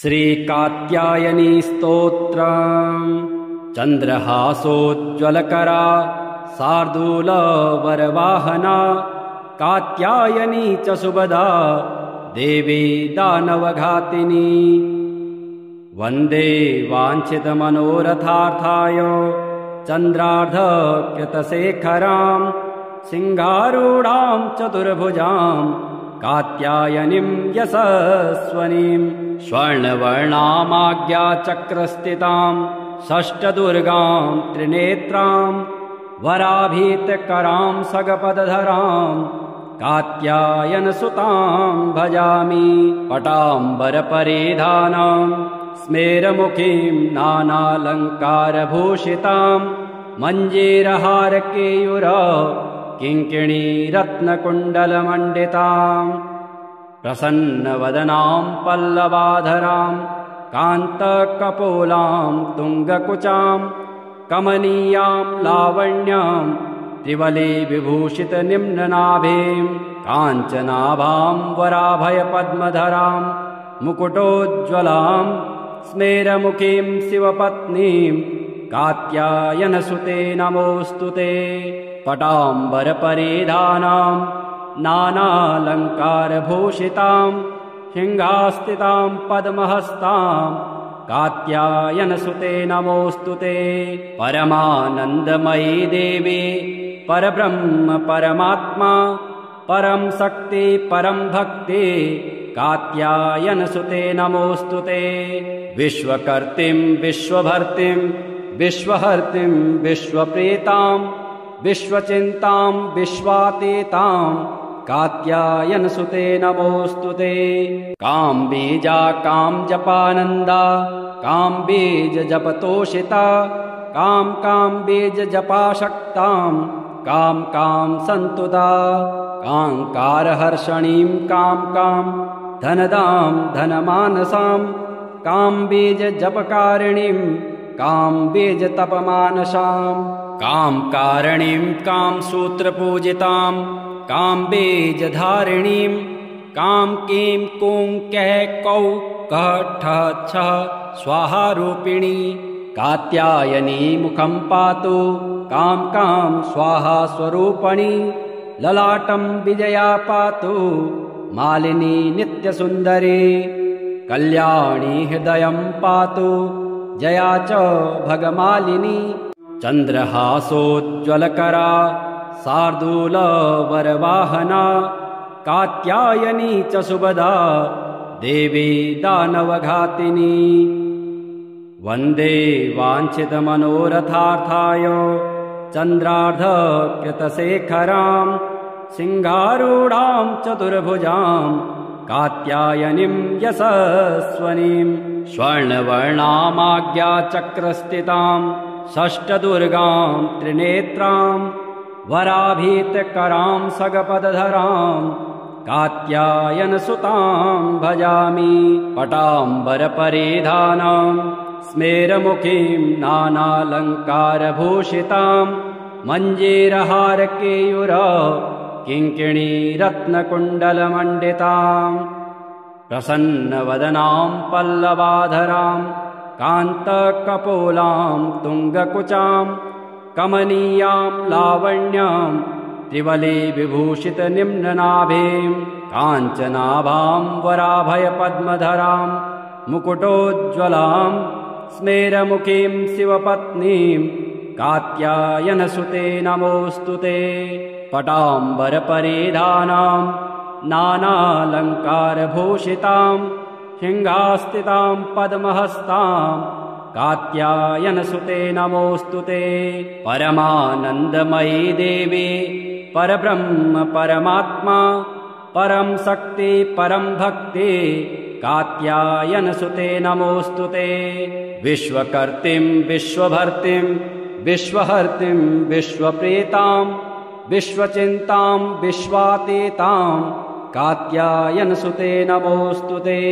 श्रीकात्यायनी स्तोत्रम्। चन्द्रहासोज्ज्वलकरा शार्दूलवरवाहना कात्यायनी च सुभदा देवी दानवघातिनी। वन्दे वाञ्छितमनोरथार्थाय चन्द्रार्धकृतशेखरां सिंहारूढां चतुर्भुजां कात्यायनीं यशस्वनीं। स्वर्णवर्णामाज्ञाचक्रस्थितां षष्ठदुर्गां त्रिनेत्रां वराभीतकरां सगपदधरां कात्यायनसुतां भजामि। पटाम्बरपरिधानां स्मेरमुखीं नानालङ्कारभूषितां मञ्जीरहारकेयूर किङ्किणीरत्नकुण्डलमण्डितां प्रसन्नवदनां पल्लवाधरां कान्तकपोलां तुङ्गकुचां कमनीयां लावण्यां त्रिवली विभूषितनिम्ननाभिं काञ्चनाभां वराभयपद्मधरां मुकुटोज्ज्वलां स्मेरमुखीं शिवपत्नीं कात्यायनसुते नमोऽस्तुते। पटाम्बरपरिधानां नानालङ्कारभूषितां सिंहास्थितां पद्महस्तां कात्यायनसुते नमोऽस्तुते। परमानन्दमयी देवी परब्रह्म परमात्मा परं शक्ति परं भक्ति कात्यायनसुते नमोऽस्तुते। विश्वकर्त्रीं विश्वभर्त्रीं विश्वहर्त्रीं विश्वप्रीतां विश्वचिन्तां विश्वातीतां कात्यायनसुते नमोऽस्तुते। काम्बीजा कामजपानन्दा काम्बीजजपतोषिता काम्बीजजपाशक्तां कां सन्तुता काङ्कारहर्षणीं कां धनदां धनमानसां काम्बीजजपकारिणीं काम्बीजतपमानसां कामकारिणीं कामसूत्रपूजितां काम्बीजधारिणीं कीं कूं कः कौ कः ठः छः स्वाहारूपिणी कात्यायनी मुखं पातु कां स्वाहा स्वरूपणी। ललाटं विजया पातु मालिनी नित्यसुन्दरी कल्याणी हृदयं पातु जया च भगमालिनी। चन्द्रहासोज्ज्वलकरा शार्दूलवरवाहना कात्यायनी च सुभदा देवी दानवघातिनी। वन्दे वाञ्छितमनोरथार्थाय चन्द्रार्धकृतशेखरां सिंहारूढां चतुर्भुजां कात्यायनीं यशस्वनीं। स्वर्णवर्णामाज्ञाचक्रस्थितां षष्ठदुर्गां त्रिनेत्रां वराभीतकरां सगपदधरां कात्यायनसुतां भजामि। पटाम्बरपरिधानां स्मेरमुखीं नानालङ्कारभूषितां मञ्जीरहारकेयूर किङ्किणीरत्नकुण्डलमण्डितां प्रसन्नवदनां पल्लवाधरां कान्तकपोलां तुङ्गकुचां कमनीयां लावण्यां त्रिवली विभूषितनिम्ननाभिं काञ्चनाभां वराभयपद्मधरां मुकुटोज्ज्वलां स्मेरमुखीं शिवपत्नीं कात्यायनसुते नमोऽस्तुते। पटाम्बरपरिधानां नानालङ्कारभूषितां सिंहास्थितां पद्महस्तां कात्यायनसुते नमोऽस्तुते। परमानन्दमयी देवी परब्रह्म परमात्मा परं शक्ति परं भक्ति कात्यायनसुते नमोऽस्तुते। विश्वकर्त्रीं विश्वभर्त्रीं विश्वहर्त्रीं विश्वप्रीतां विश्वचिन्तां विश्वातीतां कात्यायनसुते नमोऽस्तुते।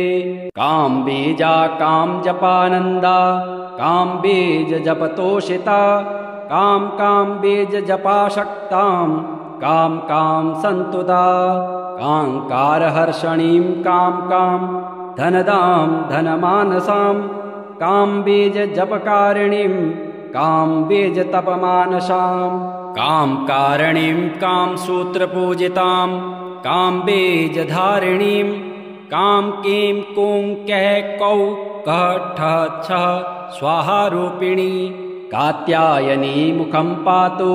काम्बीजा कामजपानन्दा काम्बीजजपतोषिता काम्बीजजपाशक्तां कां सन्तुता काङ्कारहर्षणीं कां धनदां धनमानसां कामबीजजपकारिणीं कामबीजतपमानसां कामकारिणीं कामसूत्रपूजितां कामबीजधारिणीं काम कीं कूं कः कौ कः ठः छः स्वाहारूपिणी कात्यायनी मुखं पातु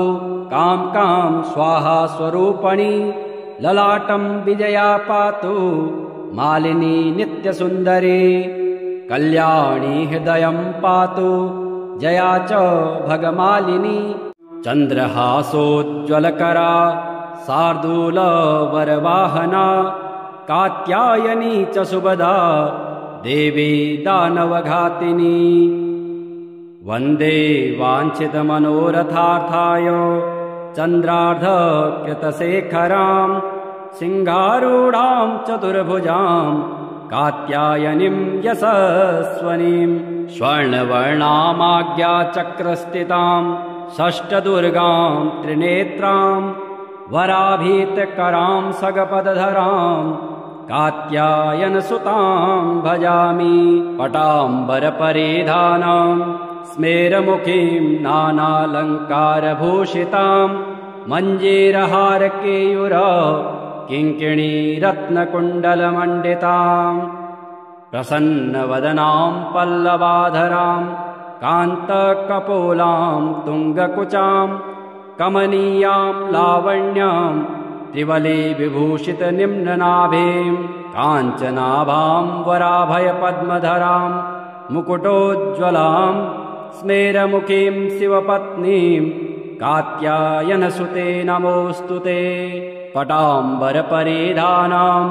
काम काम स्वाहा स्वरूपणी ललाटं विजया पातु मालिनी नित्यसुन्दरी कल्याणी हृदयं पातु जया च भगमालिनी चन्द्रहासोज्ज्वलकरा शार्दूलवरवाहना कात्यायनी च सुभदा देवी दानवघातिनी वन्दे वाञ्छितमनोरथार्थाय चन्द्रार्धकृतशेखरां सिंहारूढां चतुर्भुजां कात्यायनीं यशस्वनीं स्वर्णवर्णामाज्ञाचक्रस्थितां षष्ठदुर्गां त्रिनेत्रां वराभीतकरां सगपदधरां कात्यायनसुतां भजामि पटाम्बरपरिधानां स्मेरमुखीं नानालङ्कारभूषितां मञ्जीरहारकेयूर किङ्किणी रत्नकुण्डलमण्डितां प्रसन्नवदनां पल्लवाधरां कान्तकपोलां तुङ्गकुचां कमनीयां लावण्यां त्रिवली विभूषितनिम्ननाभिं काञ्चनाभां वराभयपद्मधरां मुकुटोज्ज्वलां स्मेरमुखीं शिवपत्नीं कात्यायनसुते नमोऽस्तु ते पटाम्बरपरिधानां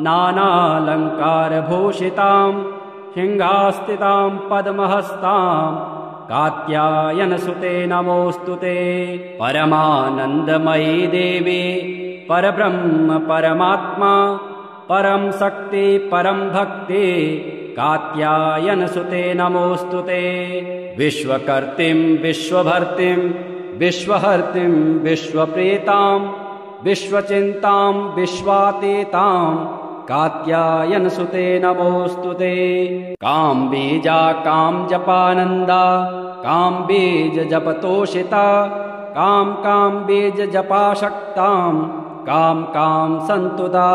नानालङ्कारभूषितां सिंहास्थितां पद्महस्तां कात्यायनसुते नमोऽस्तु ते परमानन्दमयी देवी परब्रह्म परमात्मा परं शक्ति परं भक्ति कात्यायनसुते नमोऽस्तु ते विश्वकर्त्रीं विश्वभर्त्रीं विश्वहर्त्रीं विश्वप्रीतां विश्वचिन्तां विश्वातीतां कात्यायनसुते नमोऽस्तु ते कामबीजा कामजपानन्दा कामबीजजपतोषिता कामबीजजपाशक्तां काम सन्तुदा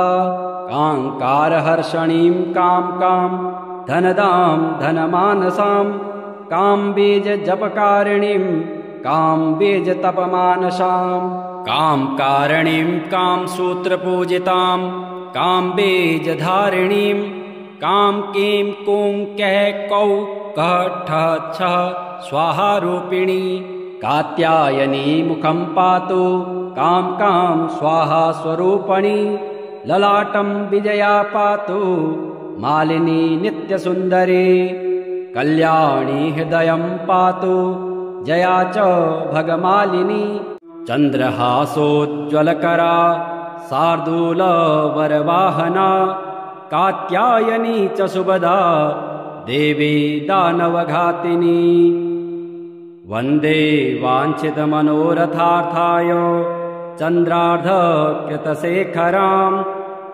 काङ्कारहर्षणीं काम धनदां धनमानसां कामबीजजपकारिणीं कामबीजतपमानसां कामकारिणीं कामसूत्रपूजितां कामबीजधारिणीं काम कीं कूं कः कौ कः ठः छः स्वाहारूपिणी कात्यायनी मुखं पातु काम काम स्वाहा स्वरूपणी ललाटं विजया पातु मालिनी नित्यसुन्दरी कल्याणी हृदयं पातु जया च भगमालिनी चन्द्रहासोज्ज्वलकरा शार्दूलवरवाहना कात्यायनी च सुभदा देवी दानवघातिनी वन्दे वाञ्छितमनोरथार्थाय चन्द्रार्धकृतशेखरां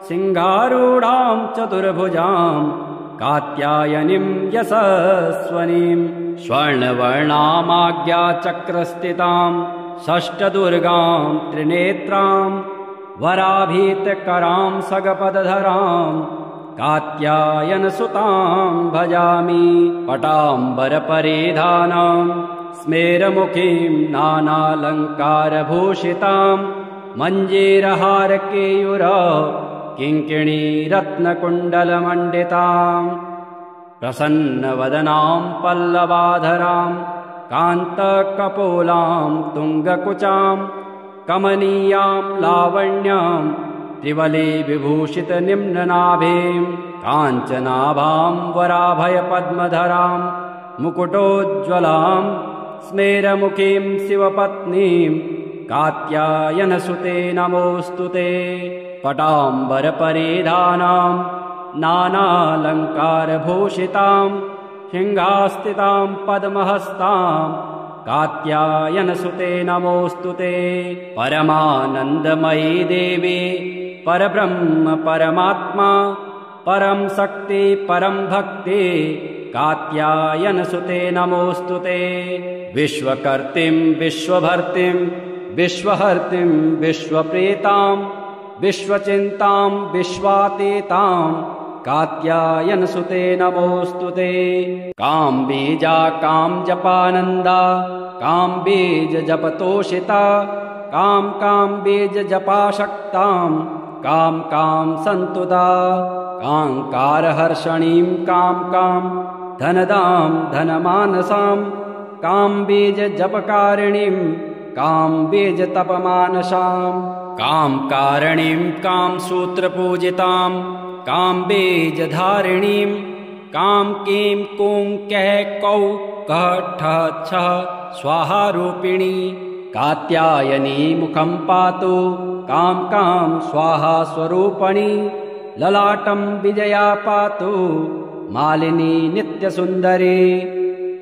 सिंहारूढां चतुर्भुजां कात्यायनीं यशस्वनीं स्वर्णवर्णामाज्ञाचक्रस्थितां षष्ठदुर्गां त्रिनेत्रां वराभीतकरां सगपदधरां कात्यायनसुतां भजामि पटाम्बरपरिधानां स्मेरमुखीं नानालङ्कारभूषितां मञ्जीरहारकेयूर किङ्किणी रत्नकुण्डलमण्डितां प्रसन्नवदनां पल्लवाधरां कान्तकपोलां तुङ्गकुचां कमनीयां लावण्यां त्रिवली विभूषितनिम्ननाभिं काञ्चनाभां वराभयपद्मधरां मुकुटोज्ज्वलां स्मेरमुखीं शिवपत्नीं कात्यायनसुते नमोऽस्तु ते पटाम्बरपरिधानां नानालङ्कारभूषितां सिंहास्थितां पद्महस्तां कात्यायनसुते नमोऽस्तु ते परमानन्दमयी देवी परब्रह्म परमात्मा परं शक्ति परं भक्ति कात्यायनसुते नमोऽस्तुते। विश्वकर्त्रीं विश्वभर्त्रीं विश्वहर्त्रीं विश्वप्रेतां विश्वचिन्तां विश्वातीतां कात्यायनसुते नमोऽस्तुते। काम्बीजा कामजपानन्दा काम्बीजजपतोषिता काम्बीजजपाशक्तां कां सन्तुदा काङ्कारहर्षणीं कां धनदां धनमानसां काम्बीजजपकारिणीं काम्बीजतपमानसां कामकारिणीं कामसूत्रपूजितां काम्बीजधारिणीं कीं कूं कः कौ कः ठः छः स्वाहारूपिणी कात्यायनी मुखं पातु कां स्वाहा स्वरूपणी ललाटं विजया पातु मालिनी नित्यसुन्दरी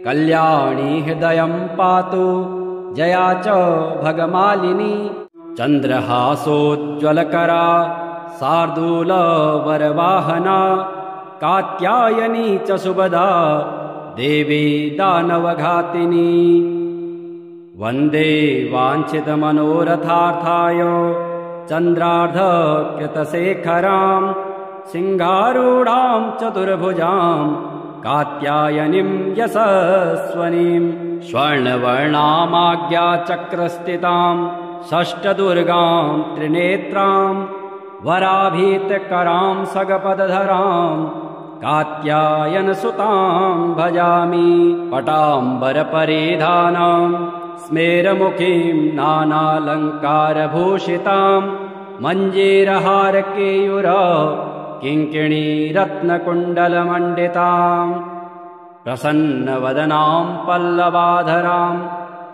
कल्याणी हृदयं पातु जया च भगमालिनी चन्द्रहासोज्ज्वलकरा शार्दूलवरवाहना कात्यायनी च सुभदा देवी दानवघातिनी वन्दे वाञ्छितमनोरथार्थाय चन्द्रार्धकृतशेखरां सिंहारूढां चतुर्भुजां कात्यायनीं यशस्वनीं स्वर्णवर्णामाज्ञाचक्रस्थितां षष्ठदुर्गां त्रिनेत्रां वराभीतकरां सगपदधरां कात्यायनसुतां भजामि। पटाम्बरपरिधानां स्मेरमुखीं नानालङ्कारभूषितां मञ्जीरहारकेयूर किङ्किणी रत्नकुण्डलमण्डितां प्रसन्नवदनां पल्लवाधरां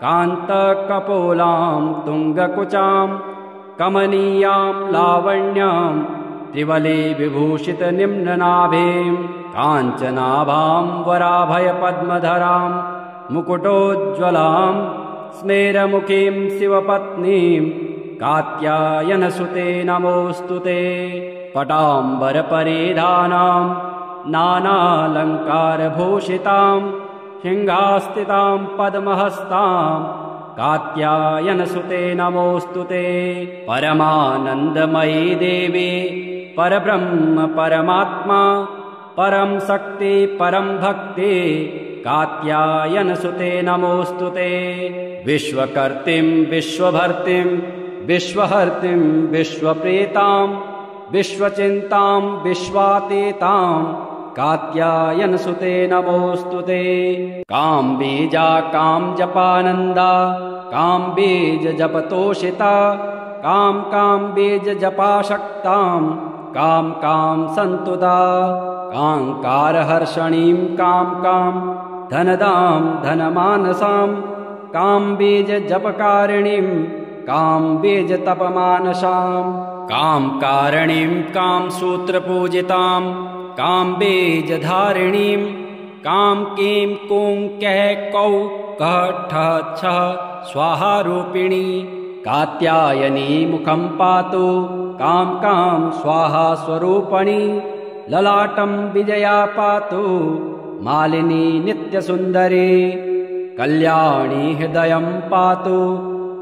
कान्तकपोलां तुङ्गकुचां कमनीयां लावण्यां त्रिवली विभूषितनिम्ननाभिं काञ्चनाभां वराभयपद्मधरां मुकुटोज्ज्वलां स्मेरमुखीं शिवपत्नीं कात्यायनसुते नमोऽस्तुते। पटाम्बरपरिधानां नानालङ्कारभूषितां सिंहास्थितां पद्महस्तां कात्यायनसुते नमोऽस्तुते। परमानन्दमयी देवी परब्रह्म परमात्मा परं शक्ति परं भक्ति कात्यायनसुते नमोऽस्तुते। विश्वकर्त्रीं विश्वभर्त्रीं विश्वहर्त्रीं विश्वप्रेतां विश्वचिन्तां विश्वातीतां कात्यायनसुते नमोऽस्तुते। काम्बीजा कामजपानन्दा काम्बीजजपतोषिता काम्बीजजपाशक्तां कां सन्तुदा काङ्कारहर्षणीं कां धनदां धनमानसां काम्बीजजपकारिणीं काम्बीजतपमानसां कामकारिणीं कामसूत्रपूजितां काम्बीजधारिणीं कीं कूं कः कौ कः ठः छः स्वाहारूपिणी कात्यायनी मुखं पातु कां स्वाहा स्वरूपणी ललाटं विजया पातु मालिनी नित्यसुन्दरी कल्याणी हृदयं पातु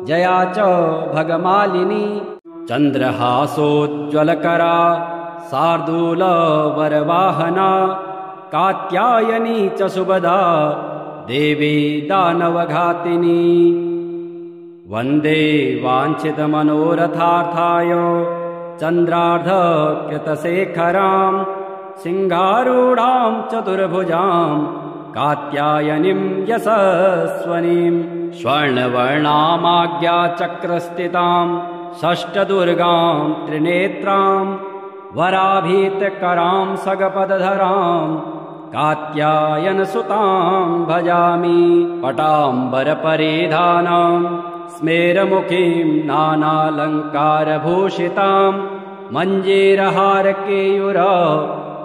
जया च भगमालिनी चन्द्रहासोज्ज्वलकरा शार्दूलवरवाहना कात्यायनी च सुभदा देवी दानवघातिनी वन्दे वाञ्छितमनोरथार्थाय चन्द्रार्धकृतशेखरां सिंहारूढां चतुर्भुजां कात्यायनीं यशस्वनीं स्वर्णवर्णामाज्ञाचक्रस्थितां षष्ठदुर्गां त्रिनेत्रां वराभीतकरां सगपदधरां कात्यायनसुतां भजामि। पटाम्बरपरिधानां स्मेरमुखीं नानालङ्कारभूषितां मञ्जीरहारकेयूर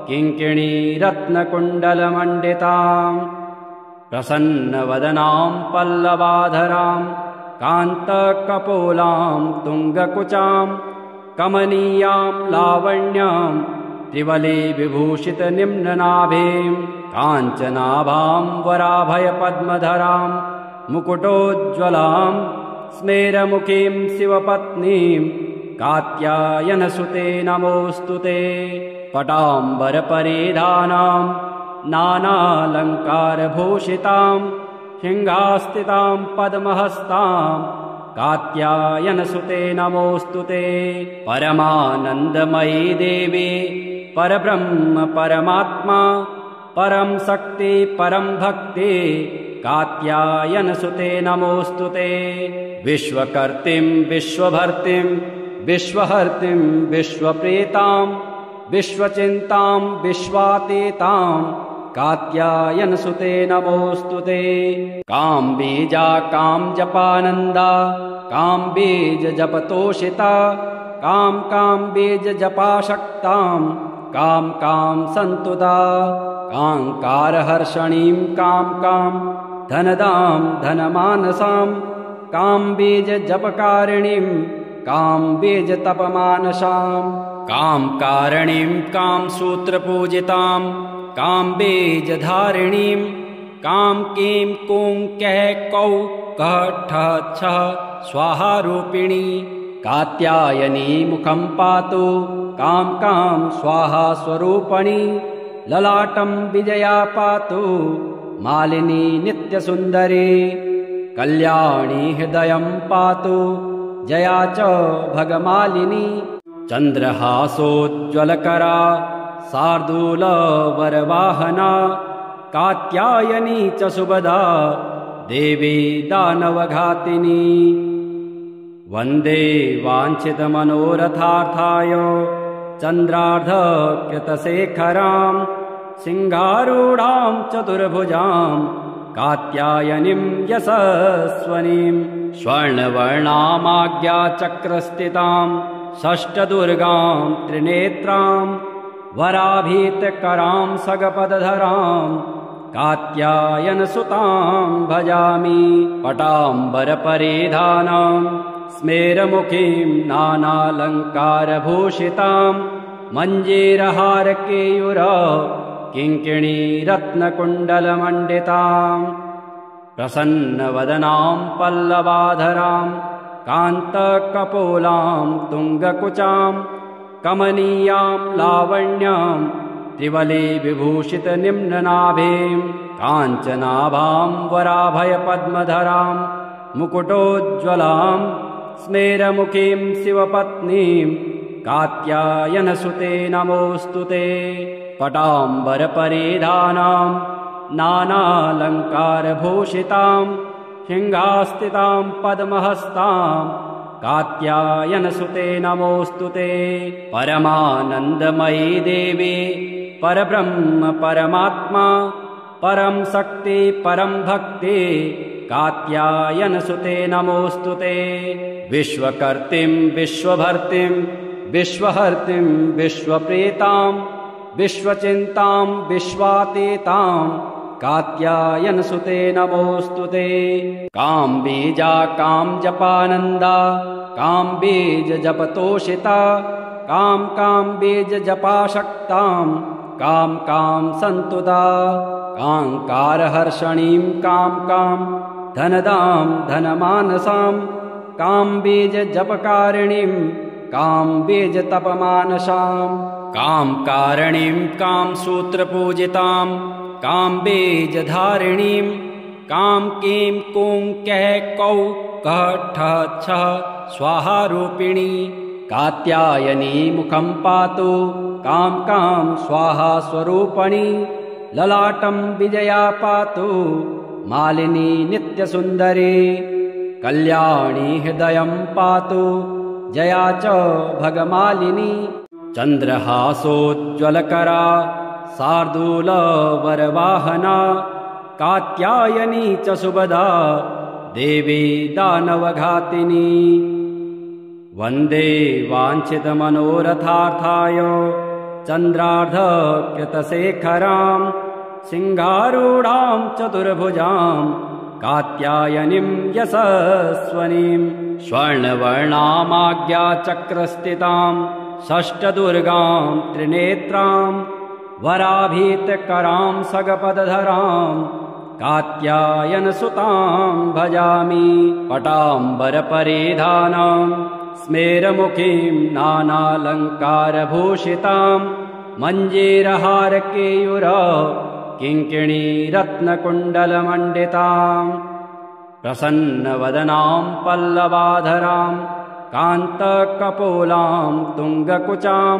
किङ्किणी रत्नकुण्डलमण्डितां प्रसन्नवदनां पल्लवाधरां कान्तकपोलां तुङ्गकुचां कमनीयां लावण्यां त्रिवली विभूषित निम्ननाभिं काञ्चनाभां वराभयपद्मधरां मुकुटोज्ज्वलां स्मेरमुखीं शिवपत्नीं कात्यायनसुते नमोऽस्तु ते। पटाम्बरपरिधानां नानालङ्कारभूषितां सिंहास्थितां पद्महस्तां कात्यायनसुते नमोऽस्तु ते। परमानन्दमयी देवी परब्रह्म परमात्मा परं शक्ति परं भक्ति कात्यायनसुते नमोऽस्तु ते। विश्वकर्त्रीं विश्वभर्त्रीं विश्वहर्त्रीं विश्वप्रीतां विश्वचिन्तां विश्वातीतां कात्यायनसुते नमोऽस्तु ते। काम्बीजा कामजपानन्दा काम्बीजजपतोषिता काम्बीजजपाशक्तां कां सन्तुदा काङ्कारहर्षणीं कां धनदां धनमानसां काम्बीजजपकारिणीं काम्बीजतपमानसां कामकारिणीं कामसूत्रपूजितां काम्बीजधारिणीं कां कूं कः कौ कः ठः छः स्वाहारूपिणी कात्यायनी मुखं पातु कां स्वाहा स्वरूपणी ललाटं विजया पातु मालिनी नित्यसुन्दरी कल्याणी हृदयं पातु जया च भगमालिनी चन्द्रहासोज्ज्वलकरा शार्दूलवरवाहना कात्यायनी च सुभदा देवी दानवघातिनी। वन्दे वाञ्छितमनोरथार्थाय चन्द्रार्धकृतशेखरां सिंहारूढां चतुर्भुजां कात्यायनीं यशस्वनीं स्वर्णवर्णामाज्ञाचक्रस्थितां षष्ठदुर्गां त्रिनेत्रां वराभीतकरां सगपदधरां कात्यायनसुतां भजामि। पटाम्बरपरिधानां स्मेरमुखीं नानालङ्कारभूषितां मञ्जीरहारकेयूर किङ्किणी रत्नकुण्डलमण्डितां प्रसन्नवदनां पल्लवाधरां कान्तकपोलां तुङ्गकुचां कमनीयां लावण्यां त्रिवली विभूषित निम्ननाभिं काञ्चनाभां वराभयपद्मधरां मुकुटोज्ज्वलां स्मेरमुखीं शिवपत्नीं कात्यायनसुते नमोऽस्तु ते। पटाम्बरपरिधानां नानालङ्कारभूषितां सिंहास्थितां पद्महस्तां कात्यायनसुते नमोऽस्तु ते। परमानन्दमयी देवी परब्रह्म परमात्मा परं शक्ति परं भक्ति कात्यायनसुते नमोऽस्तु ते। विश्वकर्त्रीं विश्वभर्त्रीं विश्वहर्त्रीं विश्वप्रीतां विश्वचिन्तां विश्वातीतां कात्यायनसुते नमोऽस्तु ते। काम्बीजा कामजपानन्दा काम्बीजजपतोषिता काम्बीजजपाशक्तां कां सन्तुदा काङ्कारहर्षणीं कां धनदां धनमानसां काम्बीजजपकारिणीं काम्बीजतपमानसां कामकारिणीं कामसूत्रपूजितां काम्बीजधारिणीं कां कूं कः कौ कः ठः छः स्वाहारूपिणी कात्यायनी मुखं पातु कां स्वाहा स्वरूपणी ललाटं विजया पातु मालिनी नित्यसुन्दरी कल्याणी हृदयं पातु जया च भगमालिनी चन्द्रहासोज्ज्वलकरा शार्दूलवरवाहना कात्यायनी च सुभदा देवी दानवघातिनी। वन्दे वाञ्छितमनोरथार्थाय चन्द्रार्धकृतशेखरां सिंहारूढां चतुर्भुजां कात्यायनीं यशस्वनीं स्वर्णवर्णामाज्ञाचक्रस्थितां षष्ठदुर्गां त्रिनेत्रां वराभीतकरां सगपदधरां कात्यायनसुतां भजामि। पटाम्बरपरिधानां स्मेरमुखीं नानालङ्कारभूषितां मञ्जीरहारकेयूर किङ्किणीरत्नकुण्डलमण्डितां प्रसन्नवदनां पल्लवाधरां कान्तकपोलां तुङ्गकुचां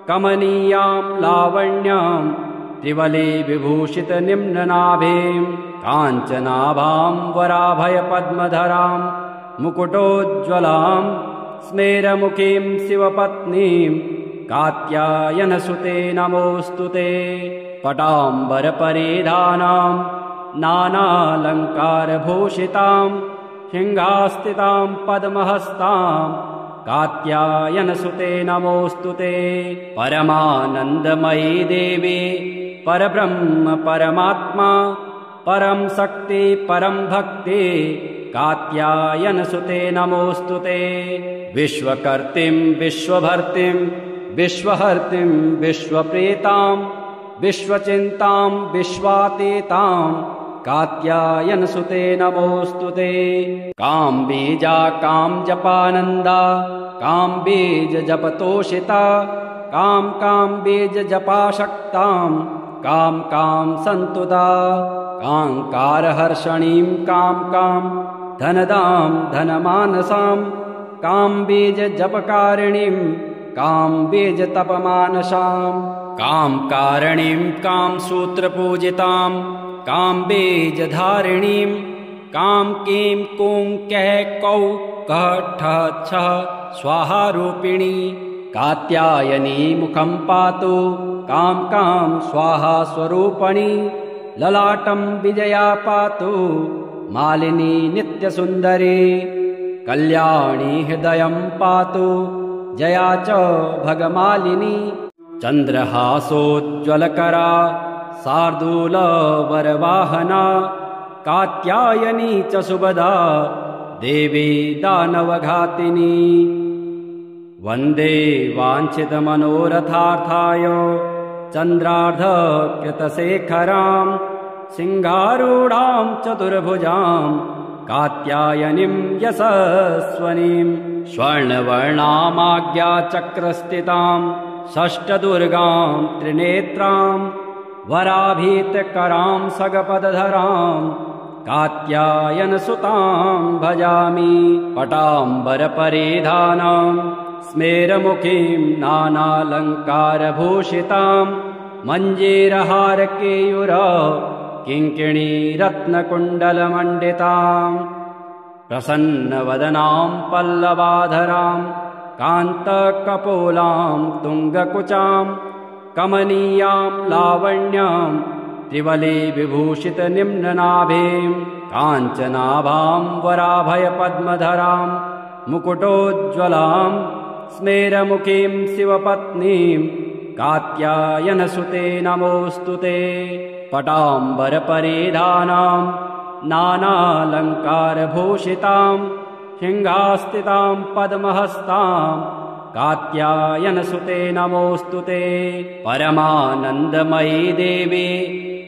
कमनीयां लावण्यां त्रिवलीविभूषितनिम्ननाभिं काञ्चनाभां वराभयपद्मधरां मुकुटोज्ज्वलां स्मेरमुखीं शिवपत्नीं कात्यायनसुते नमोऽस्तुते। पटाम्बरपरिधानां नानालङ्कारभूषितां सिंहास्थितां पद्महस्तां कात्यायनसुते नमोऽस्तुते। परमानन्दमयी देवी परब्रह्म परमात्मा परं शक्ति परं भक्ति कात्यायनसुते नमोऽस्तुते। विश्वकर्त्रीं विश्वभर्त्रीं विश्वहर्त्रीं विश्वप्रीतां विश्वचिन्तां विश्वातीतां कात्यायनसुते नमोऽस्तुते। काम्बीजा कामजपानन्दा काम्बीजजपतोषिता काम्बीजजपाशक्तां कां सन्तुदा काङ्कारहर्षणीं कां धनदां धनमानसां काम्बीजजपकारिणीं काम्बीजतपमानसां कामकारिणीं कामसूत्रपूजितां काम्बीजधारिणीं कां कूं कः कौ कः ठः छः स्वाहारूपिणी कात्यायनी मुखं पातु कां स्वाहा स्वरूपणी ललाटं विजया पातु मालिनी नित्यसुन्दरी कल्याणी हृदयं पातु जया च भगमालिनी चन्द्रहासोज्ज्वलकरा शार्दूलवरवाहना कात्यायनी च सुभदा देवी दानवघातिनी वन्दे वाञ्छितमनोरथार्थाय चन्द्रार्धकृतशेखरां सिंहारूढां चतुर्भुजां कात्यायनीं यशस्वनीं स्वर्णवर्णामाज्ञाचक्रस्थितां षष्ठदुर्गां त्रिनेत्रां वराभीतकरां सगपदधरां कात्यायनसुतां भजामि। पटाम्बरपरिधानां स्मेरमुखीं नानालङ्कारभूषितां मञ्जीरहारकेयूर किङ्किणीरत्नकुण्डलमण्डितां प्रसन्नवदनां पल्लवाधरां कान्तकपोलां तुङ्गकुचां कमनीयां लावण्यां त्रिवलीविभूषितनिम्ननाभिं काञ्चनाभां वराभयपद्मधरां मुकुटोज्ज्वलां स्मेरमुखीं शिवपत्नीं कात्यायनसुते नमोऽस्तुते। पटाम्बरपरिधानां नानालङ्कारभूषितां सिंहास्थितां पद्महस्तां कात्यायनसुते नमोऽस्तुते। परमानन्दमयी देवी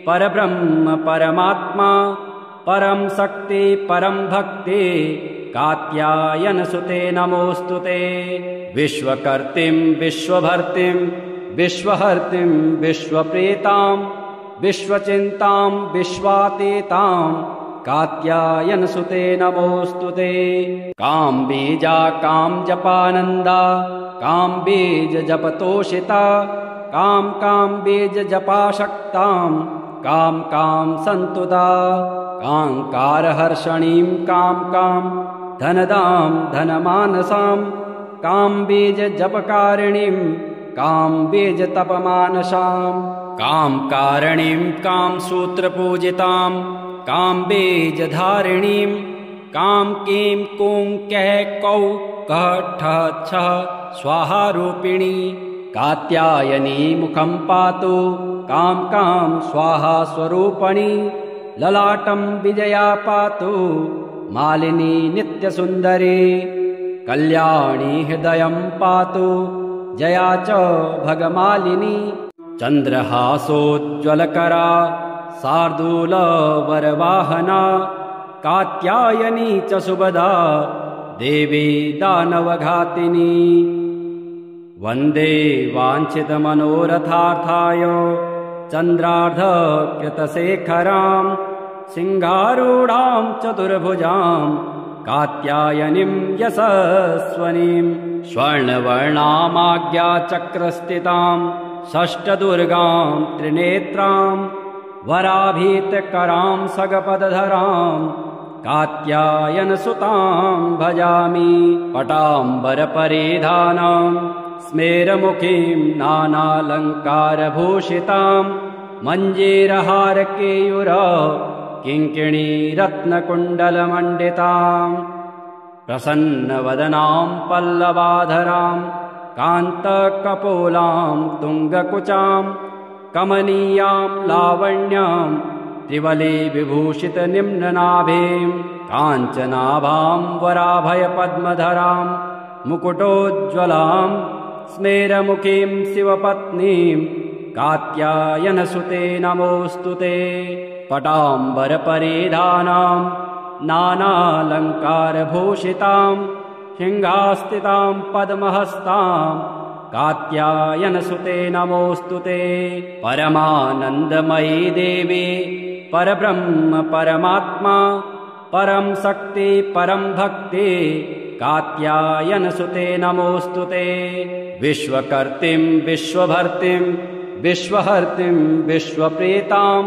परब्रह्म परमात्मा परं शक्ति परं भक्ति कात्यायनसुते नमोऽस्तुते। विश्वकर्त्रीं विश्वभर्त्रीं विश्वहर्त्रीं विश्वप्रीतां विश्वचिन्तां विश्वातीतां कात्यायनसुते नमोऽस्तुते। काम्बीजा कामजपानन्दा काम्बीजजपतोषिता काम्बीजजपाशक्तां कां सन्तुदा काङ्कारहर्षणीं कां धनदां धनमानसां काम्बीजजपकारिणीं काम्बीजतपमानसां कामकारिणीं कामसूत्रपूजितां काम्बीजधारिणीं कां कूं कः कौ कः ठः छः स्वाहारूपिणी कात्यायनी मुखं पातु कां स्वाहा स्वरूपणी ललाटं विजया पातु मालिनी नित्यसुन्दरी कल्याणी हृदयं पातु जया च भगमालिनी चन्द्रहासोज्ज्वलकरा शार्दूलवरवाहना कात्यायनी च सुभदा देवी दानवघातिनी वन्दे वाञ्छितमनोरथार्थाय चन्द्रार्धकृतशेखरां सिंहारूढां चतुर्भुजां कात्यायनीं यशस्वनीं स्वर्णवर्णामाज्ञाचक्रस्थितां षष्ठदुर्गां त्रिनेत्रां वराभीतकरां सगपदधरां कात्यायनसुतां भजामि पटाम्बरपरिधानां स्मेरमुखीं नानालङ्कारभूषितां मञ्जीरहारकेयूर किङ्किणीरत्नकुण्डलमण्डितां प्रसन्नवदनां पल्लवाधरां कान्तकपोलां तुङ्गकुचां कमनीयां लावण्यां त्रिवली विभूषितनिम्ननाभिं काञ्चनाभां वराभयपद्मधरां मुकुटोज्ज्वलां स्मेरमुखीं शिवपत्नीं कात्यायनसुते नमोऽस्तु ते पटाम्बरपरिधानां नानालङ्कारभूषितां सिंहास्थितां पद्महस्तां कात्यायनसुते नमोऽस्तु ते परमानन्दमयी देवी परब्रह्म परमात्मा परं शक्ति परं भक्ति कात्यायनसुते नमोऽस्तु ते विश्वकर्त्रीं विश्वभर्त्रीं विश्वहर्त्रीं विश्वप्रीतां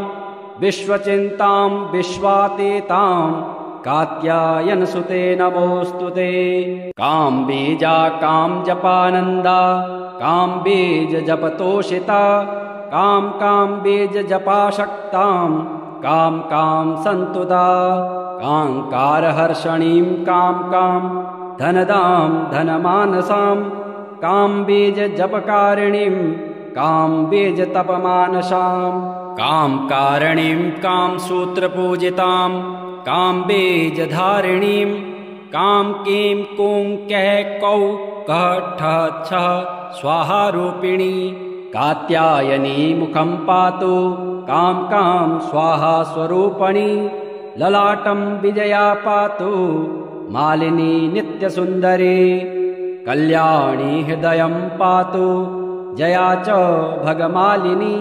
विश्वचिन्तां विश्वातीतां कात्यायनसुते नमोऽस्तु ते काम्बीजा कामजपानन्दा काम्बीजजपतोषिता काम्बीजजपाशक्तां कां सन्तुता काङ्कारहर्षणीं कां धनदां धनमानसां काम्बीजजपकारिणीं काम्बीजतपमानसां कामकारिणीं कामसूत्रपूजितां काम्बीजधारिणीं कां कीं कूं कः कौ कः ठः छः स्वाहारूपिणी कात्यायनी मुखं पातु कां स्वाहा स्वरूपणी ललाटं विजया पातु मालिनी नित्यसुन्दरी कल्याणी हृदयं पातु जया च भगमालिनी।